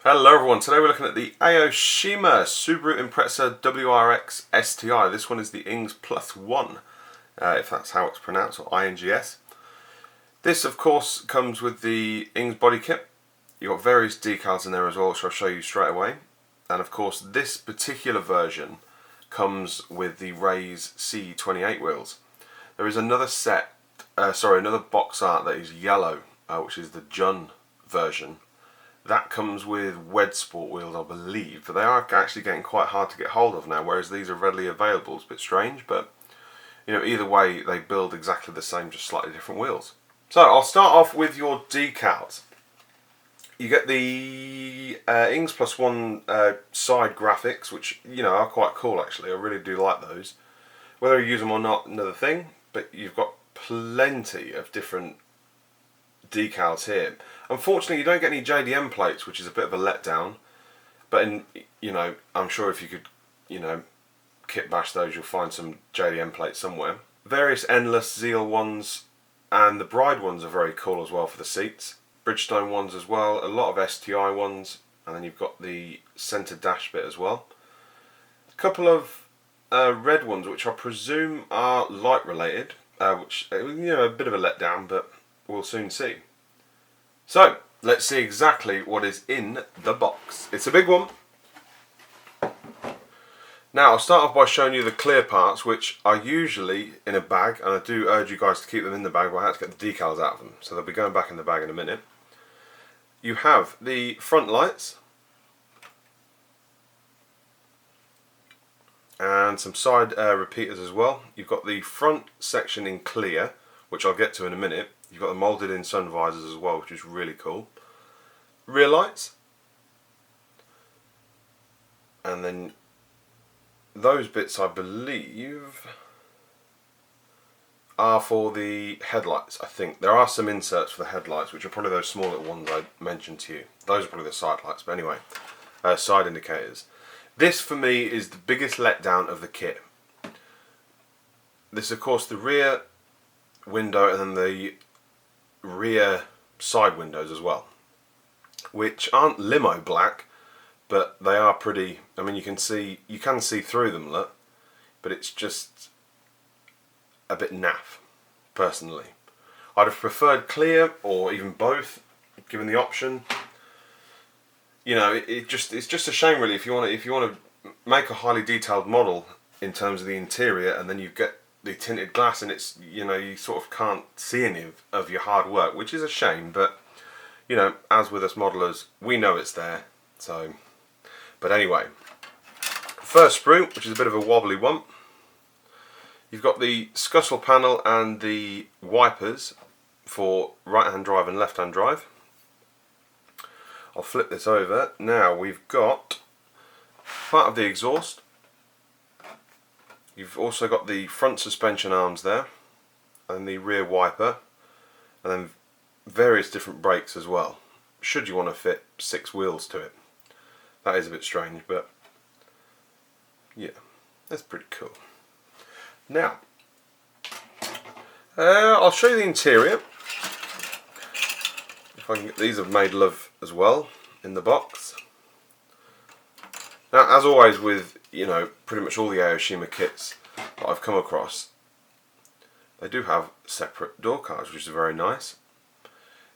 Hello everyone, today we're looking at the Aoshima Subaru Impreza WRX STI. This one is the ings+1, if that's how it's pronounced, or INGS. This of course comes with the ings body kit. You've got various decals in there as well, which I'll show you straight away. And of course this particular version comes with the Raise C28 wheels. There is another another box art that is yellow, which is the Jun version. That comes with Wed Sport wheels, I believe, but they are actually getting quite hard to get hold of now, whereas these are readily available. It's a bit strange, but you know, either way they build exactly the same, just slightly different wheels. So I'll start off with your decals. You get the ings+1 side graphics, which you know are quite cool actually. I really do like those. Whether you use them or not, another thing, but you've got plenty of different decals here. Unfortunately, you don't get any JDM plates, which is a bit of a letdown. But I'm sure if you could, kit bash those, you'll find some JDM plates somewhere. Various Endless, Zeal ones, and the Bride ones are very cool as well for the seats. Bridgestone ones as well, a lot of STI ones, and then you've got the centre dash bit as well. A couple of red ones, which I presume are light related, which a bit of a letdown, but we'll soon see. So, let's see exactly what is in the box. It's a big one. Now, I'll start off by showing you the clear parts, which are usually in a bag, and I do urge you guys to keep them in the bag, but I had to get the decals out of them, so they'll be going back in the bag in a minute. You have the front lights, and some side repeaters as well. You've got the front section in clear, which I'll get to in a minute. You've got the moulded in sun visors as well, which is really cool. Rear lights. And then those bits, I believe, are for the headlights, I think. There are some inserts for the headlights, which are probably those small little ones I mentioned to you. Those are probably the side lights, but anyway, side indicators. This, for me, is the biggest letdown of the kit. This is, of course, the rear window and then the rear side windows as well, which aren't limo black, but they are pretty. I mean, you can see through them, look, but it's just a bit naff. Personally, I'd have preferred clear or even both, given the option. You know, it's just a shame really if you want to make a highly detailed model in terms of the interior, and then you get the tinted glass and it's, you sort of can't see any of your hard work, which is a shame, but as with us modelers, we know it's there. So, but anyway, first sprue, which is a bit of a wobbly one. You've got the scuttle panel and the wipers for right hand drive and left hand drive. I'll flip this over. Now we've got part of the exhaust. You've also got the front suspension arms there, and the rear wiper, and then various different brakes as well, should you want to fit 6 wheels to it. That is a bit strange, but yeah, that's pretty cool. Now, I'll show you the interior. If I can get these, I've made love as well in the box. Now, as always with pretty much all the Aoshima kits that I've come across, they do have separate door cards, which is very nice.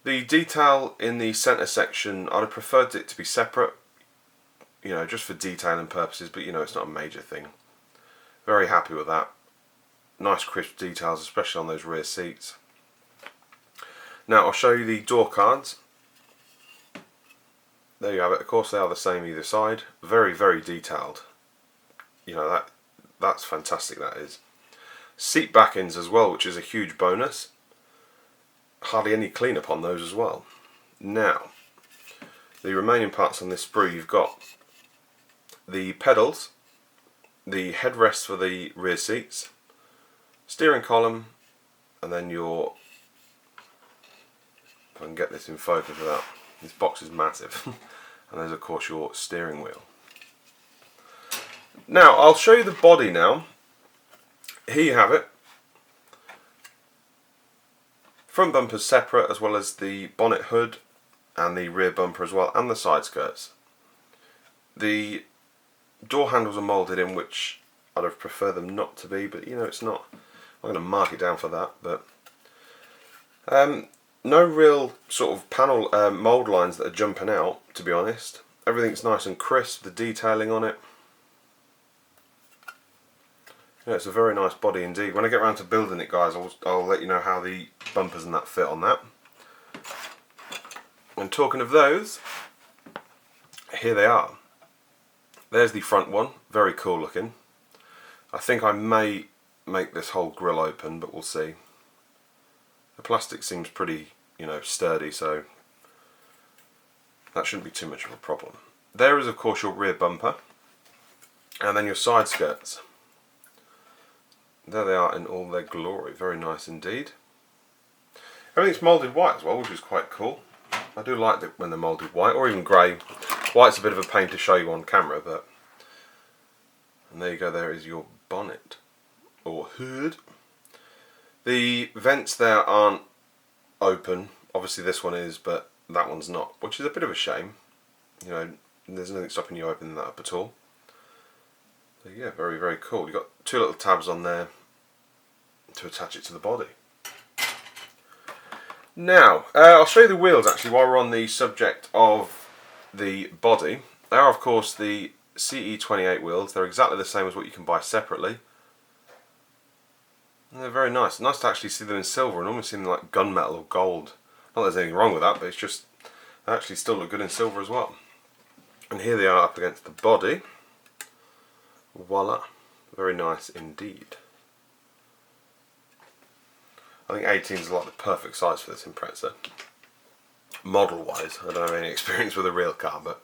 The detail in the centre section, I'd have preferred it to be separate, just for detailing purposes, but it's not a major thing. Very happy with that. Nice crisp details, especially on those rear seats. Now I'll show you the door cards. There you have it. Of course they are the same either side. Very, very detailed. That's fantastic, that is. Seat back-ends as well, which is a huge bonus. Hardly any cleanup on those as well. Now, the remaining parts on this sprue, you've got the pedals, the headrests for the rear seats, steering column, and then your, if I can get this in focus without, this box is massive, and there's of course your steering wheel. Now I'll show you the body now. Here you have it. Front bumper's separate, as well as the bonnet hood and the rear bumper as well, and the side skirts. The door handles are moulded in, which I'd have preferred them not to be, but you know, it's not. I'm going to mark it down for that, but no real sort of panel mould lines that are jumping out, to be honest. Everything's nice and crisp, the detailing on it. Yeah, it's a very nice body indeed. When I get around to building it, guys, I'll let you know how the bumpers and that fit on that. And talking of those, here they are. There's the front one, very cool looking. I think I may make this whole grille open, but we'll see. The plastic seems pretty, you know, sturdy, so that shouldn't be too much of a problem. There is of course your rear bumper, and then your side skirts. There they are in all their glory, very nice indeed. Everything's moulded white as well, which is quite cool. I do like it when they're moulded white, or even grey. White's a bit of a pain to show you on camera, but... And there you go, there is your bonnet, or hood. The vents there aren't open, obviously this one is, but that one's not, which is a bit of a shame. You know, there's nothing stopping you opening that up at all. So yeah, very, very cool. You've got two little tabs on there to attach it to the body. Now, I'll show you the wheels actually while we're on the subject of the body. They are of course the CE28 wheels. They're exactly the same as what you can buy separately. And they're very nice. Nice to actually see them in silver, and almost seem like gunmetal or gold. Not that there's anything wrong with that, but it's just they actually still look good in silver as well. And here they are up against the body. Voila. Very nice indeed. I think 18 is like the perfect size for this Impreza. Model wise, I don't have any experience with a real car, but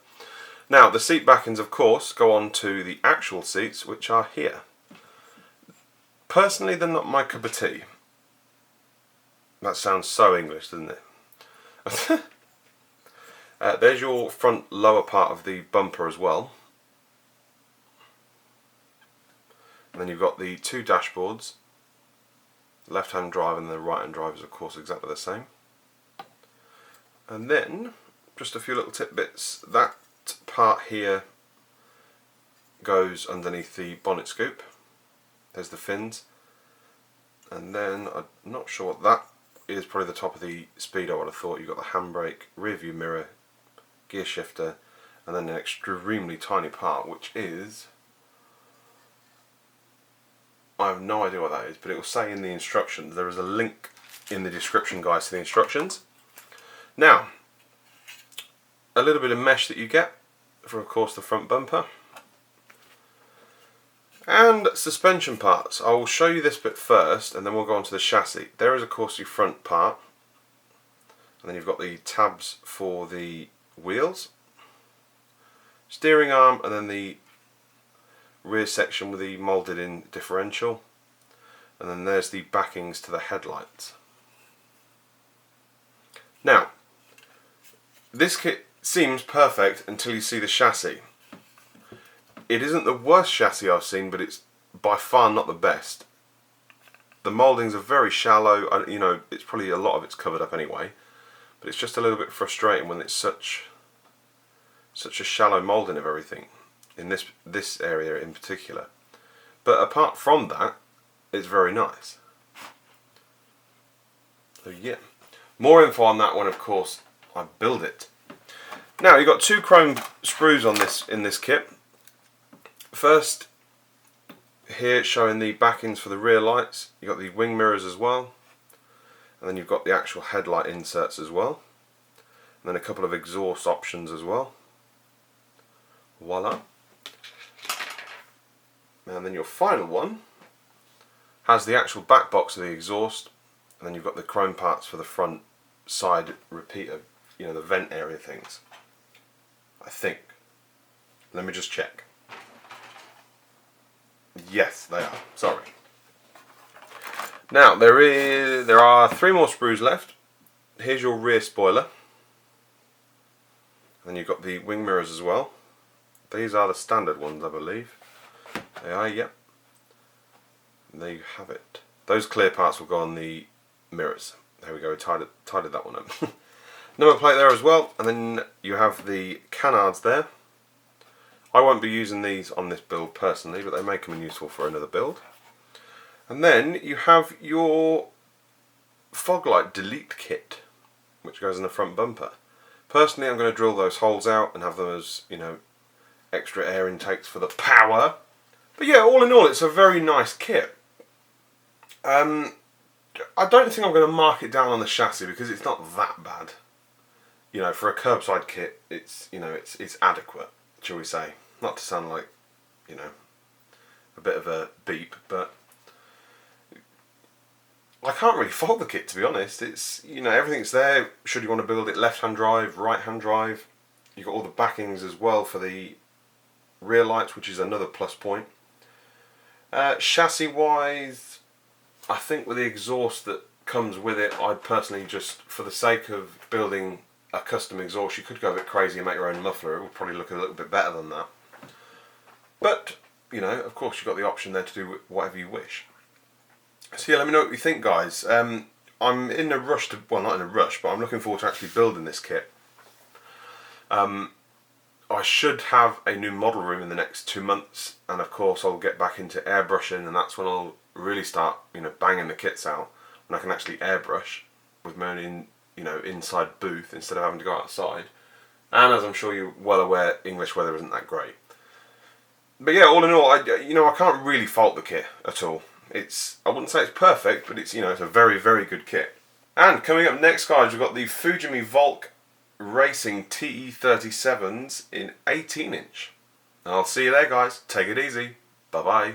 now the seat backings of course go on to the actual seats, which are here. Personally, they're not my cup of tea. That sounds so English, doesn't it? There's your front lower part of the bumper as well. And then you've got the two dashboards. The left-hand drive and the right-hand drive is of course exactly the same. And then, just a few little tidbits. That part here goes underneath the bonnet scoop. There's the fins. And then, I'm not sure what that is, probably the top of the speedo, I would have thought. You've got the handbrake, rear view mirror, gear shifter, and then an extremely tiny part, which is... I have no idea what that is, but it will say in the instructions. There is a link in the description, guys, to the instructions. Now, a little bit of mesh that you get for, of course, the front bumper. And suspension parts. I will show you this bit first, and then we'll go on to the chassis. There is, of course, your front part. And then you've got the tabs for the wheels. Steering arm, and then the rear section with the moulded in differential, and then there's the backings to the headlights. Now, this kit seems perfect until you see the chassis. It isn't the worst chassis I've seen, but it's by far not the best. The mouldings are very shallow, you know, it's probably a lot of it's covered up anyway, but it's just a little bit frustrating when it's such a shallow moulding of everything. In this area in particular, but apart from that, it's very nice. So yeah, more info on that one, of course, I build it. Now you've got two chrome sprues on this in this kit. First, here showing the backings for the rear lights. You've got the wing mirrors as well, and then you've got the actual headlight inserts as well, and then a couple of exhaust options as well. Voila. And then your final one has the actual back box of the exhaust, and then you've got the chrome parts for the front side repeater, you know, the vent area things. I think. Let me just check. Yes, they are. Sorry. Now there are 3 more sprues left. Here's your rear spoiler. And then you've got the wing mirrors as well. These are the standard ones, I believe. They are, yep. And there you have it. Those clear parts will go on the mirrors. There we go, tidied that one up. Number plate there as well, and then you have the canards there. I won't be using these on this build personally, but they may come in useful for another build. And then you have your fog light delete kit, which goes in the front bumper. Personally, I'm going to drill those holes out and have them as, you know, extra air intakes for the power. But yeah, all in all, it's a very nice kit. I don't think I'm going to mark it down on the chassis because it's not that bad. You know, for a curbside kit, it's, you know, it's adequate, shall we say. Not to sound like, you know, a bit of a beep, but I can't really fault the kit, to be honest. It's, you know, everything's there should you want to build it left-hand drive, right-hand drive. You've got all the backings as well for the rear lights, which is another plus point. Chassis-wise, I think with the exhaust that comes with it, I'd personally just, for the sake of building a custom exhaust, you could go a bit crazy and make your own muffler. It would probably look a little bit better than that. But, you know, of course you've got the option there to do whatever you wish. So yeah, let me know what you think, guys. I'm in a rush to, well, not in a rush, but I'm looking forward to actually building this kit. I should have a new model room in the next 2 months, and of course I'll get back into airbrushing, and that's when I'll really start, you know, banging the kits out, when I can actually airbrush with my own, you know, inside booth instead of having to go outside. And as I'm sure you're well aware, English weather isn't that great. But yeah, all in all, I can't really fault the kit at all. I wouldn't say it's perfect, but it's, you know, it's a very, very good kit. And coming up next, guys, we've got the Fujimi Volk Racing TE37s in 18-inch. I'll see you there, guys. Take it easy. Bye-bye.